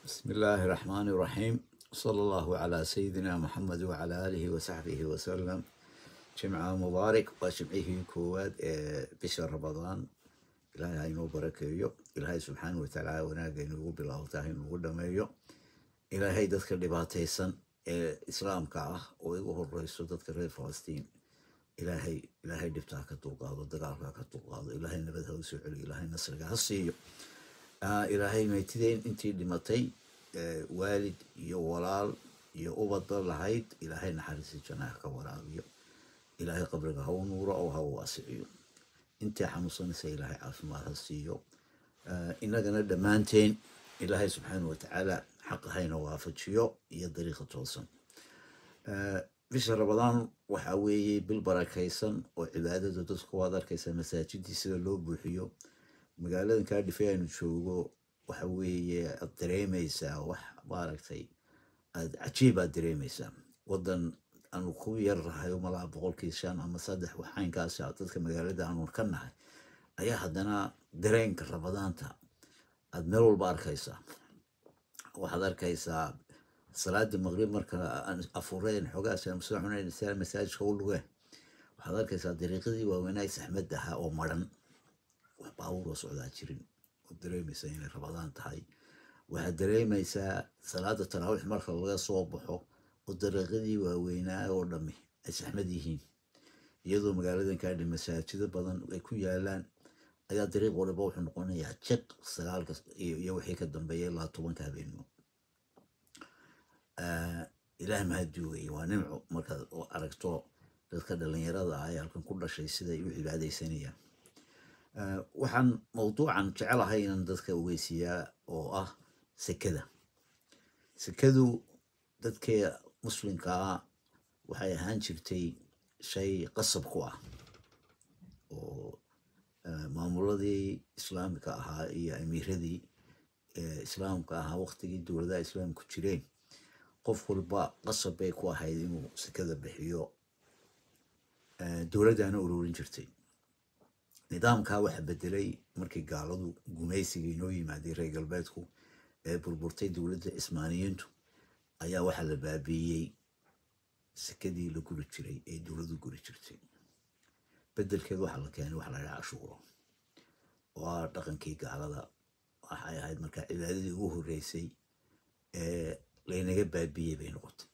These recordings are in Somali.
بسم الله الرحمن الرحيم. صلى الله على سيدنا محمد وعلى آله وصحبه وسلم. جمعة مبارك وجمعه كواد بشهر رمضان. إلهي إنه بركة إلهي سبحانه وتعالى وناقة إنه بالله تعالى إنه دميو إلهي دتك اللي باتيسن إسلام كعه ويقوه الرئيس دتك رئيس فلسطين. إلهي دفتها كتوقع ودقارها كتوقع إلهي نبذها وسعلي إلهي نصرك هالسيو. إلهي ميتدين انتي دمتي والد يو ولال يو أبضل لهيد إلهي نحرسي جناح كورابيو إلهي قبرك هو نور أو هو واسعيو انتي حمصن سي إلهي عافمات هالسيو إنك ندمانتين إلهي سبحانه وتعالى حق هاي نوافجيو هي طريقة توصن في شهر رمضان وحاوي بالبركيسن وعبادة تدسكو هذا الكيسن مساجد يصير له بوحيو magaaladan Cardiff aynu joogo waxa weeye aad dareemaysaa wax maaragtay aad cajiib aad dareemaysaa wadan aanu ku yarrahay malaha boqolkiiba 5 ama 3 waxaankaas dadka magaalada aanu ka nahay ayaa haddana dareenka Ramadaanta aad meel walba arkaysaa waxaad arkaysaa salaada maqrib marka aan afureen xogaas aan soo cunayna masaajidka u luge waxaad arkaysaa dariiqadii waaweynay saxmadaha oo maran باور وسعودات جرين ودريميسا إن رمضان تهاي وهدريميسا صلاة التراويح مرة الله صوبحه ودرغدي ووينا ودمي أحمديهين يدو مقالة كان المساجد بدن ويكون يالان أيا دريق ولا بوح نقولنا يا تشق صلاة يوحي كدنبي الله طبعا كابينه إله ما هدوي ونمع مركز أركتو تذكر لين يرضى عيال كان كل شيء سيدا يوحي بعد سنية waxaan mawduucan jecelahay inaan dadka ogeysiiyaa oo ah sekadu dadka muslimka ah waxay ahaan jirtay shay qasab ku ah oo maamuladii islaamka ahaa iyo amiiradii islaamka ahaa waqtigii dowladaha islaamku jireen qof walba qasab bay ku ahayd inuu sekada bixiyo dowladana ururin jirtay nidaamka waxa bedelay markii gaaladu gumaysiga inoo yimaaday reer galbeedku ee burburtay dowladda Ismaaniyiintu ayaa waxa la baabiyay sekadii la guri jiray ee dowladdu guri jirtay bedelkeed waxa la keenay waxa la yiraahdo cashuuro waa dhaqankii gaalada waxay ahayd marka cibaadadii ugu horeysay ee laynaga baabiyay bay noqotay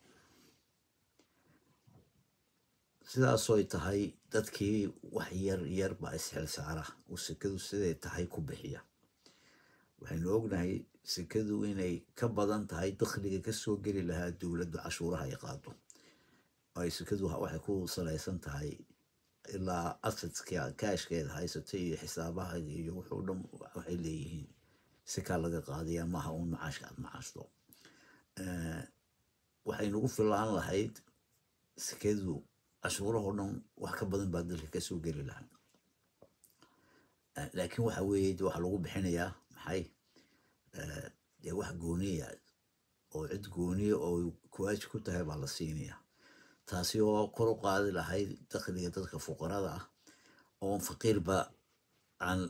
sidaas oo tahay dadkii wax yar ba isxil saara oo sekadu siday tahay ku bixiya waxaynu ognahay sekadu inay ka badan tahay dakhliga ka soo gali lahaa dawladda cashuuraha ay qaado ay sekadu waxay ku salaysan tahay ilaa assadka kaashkeeda haysatay iyo xisaabaha iyo wuxuu dhan waxay leeyihiin seka laga qaadiyaa maaha uun macaashka aad macaashto waxaynu ugu filaan lahayd sekadu cashuuraha oo dhan wax ka badan baa dalka ka soo gali lahaa laakiin waxa weeye waxa lagu bixinayaa maxay wax gooniya oo cid gooniya oo kuwaaj ku tahay baa la siinayaa taasi oo kor u qaadi lahayd dakhliga dadka fuqarada ah oo faqiirba aan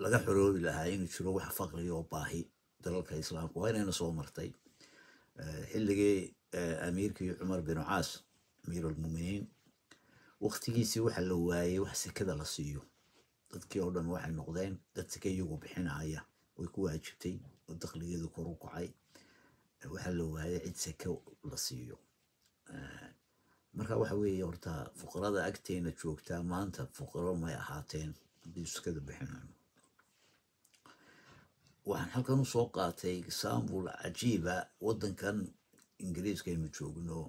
laga xoroobi lahaa inuu jiro wax faqri oo baahi dalalka islaamka waa inayna soo martay xilligii amiirkii Cumar bin Caas أمير المؤمنين وقتيسي وحا لواي وح سكدا لسيو dadkii oo dhan waxay noqdeen dad sikayigu bixinaya way ku waajibtay oo dakhligeedu kor u kacay waxa la waayay cid sika la siiyo marka waxa weeye horta fuqarada agteena joogta maanta fuqaro ma ahaateen hadii sikada bixinaan waxaan halkan u soo qaatay example cajiiba wadankan Ingiriiska aynu joogno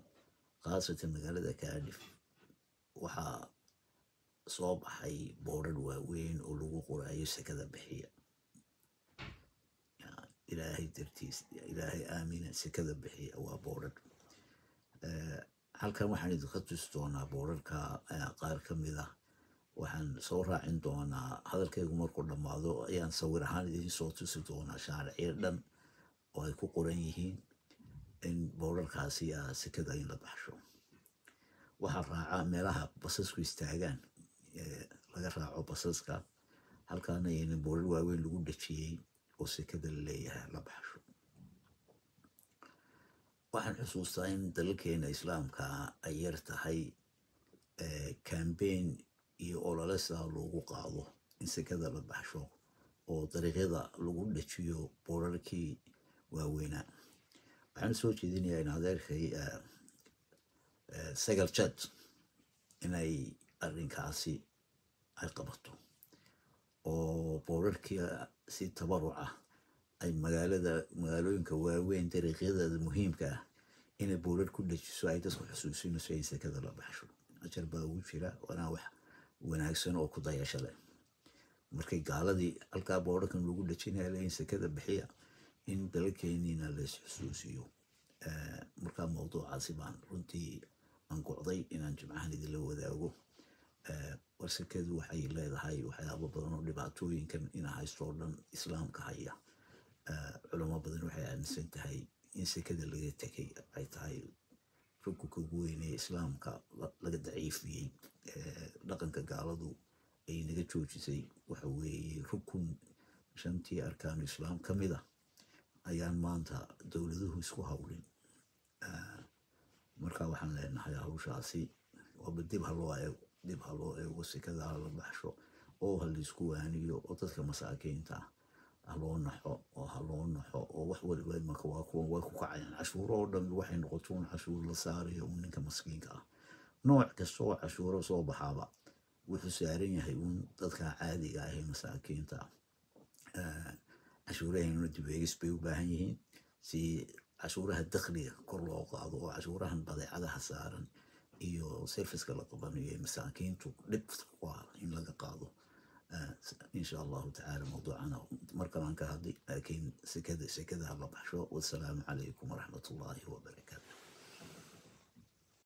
خاصة مقالة كارديف وحا صوب حي بورد وين ولو قرأي سكذا بحية يعني إلهي ترتيس إلهي آمين سكذا بحية وبورد هل كان وحن يدخلتستونا بورد كقار كمذا وحن صورة عندنا هذا الكيكو مركو لماذا يعني صور هذه صوت ستونا شارع إيردن ويكو قرأيهين إن بورد كاسية سكذا ينبحشو وحرع ملها بصص ويستعجان لقى بصصك هل كان ين بورد وين لقول شيء وسكذا اللي لبحشو waxaan xusuustaa in dalalkeena islaamka ay yar tahay campaign iyo olole sidaa loogu qaado in sekada la baxsho oo dariiqyada lagu dhajiyo boorarkii waaweynaa. waxaan soo jeedinayaa in adeerkay sagal jad inay arrinkaasi ay qabato oo boorarkii si tabaruc ah ay magaalooyinka waaweyn dariiqyadeeda muhiimka ah inay boorar ku dhajiso ay dadku xusuusinayso in sekada la baxsho. ajar baa ugu jira, waana wax wanaagsan oo ku dayasho leh. markay gaaladii halkaa boorarkan lagu dhajinaya in sekada bixiya in dalkeeniina lays xusuusiyo. markaa mawduucaasi baan runtii aan gocday inaan jimcahan idinla wadaago. war sekadu waxay leedahay waxyaabo badan oo dhibaatooyinkan ina haysto oo dhan islaamka haya. culamo badan waxay aaminsan tahay in sekada laga tegay ay tahay rukunka ugu weyn ee islaamka laga daciifiyey. dhaqanka gaaladu ay naga joojisay waxa weeye rukun shantii arkaanu islaam ka mid ah ayaan maanta dowladuhu isku hawlin. marka waxaan leenahay hawshaasi waaba dib ha loo eego sekada ha la baxsho oo ha laisku waaniyo oo dadka masaakiinta ha loo naxo oo wax waliba marka waa kuwan way ku kacayaan. cashuuro oo dhan waxay noqotoon cashuur la saarayo ninka maskiinka ah. nooc kasta oo cashuuro soo baxaaba wuxuu saaran yahay dadka caadiga ah ee masaakiinta cashuuraheenuna dib eegis bay u baahan yihiin si cashuuraha dakhliga kor loo qaado oo cashuurahan badeecadaha saaran iyo serviceka la qabanayo ee masaakiintu dhib waa in laga qaado. إن شاء الله تعالى موضوعنا مركز عن كهذه لكن سكذا الله بحشو. والسلام عليكم ورحمة الله وبركاته.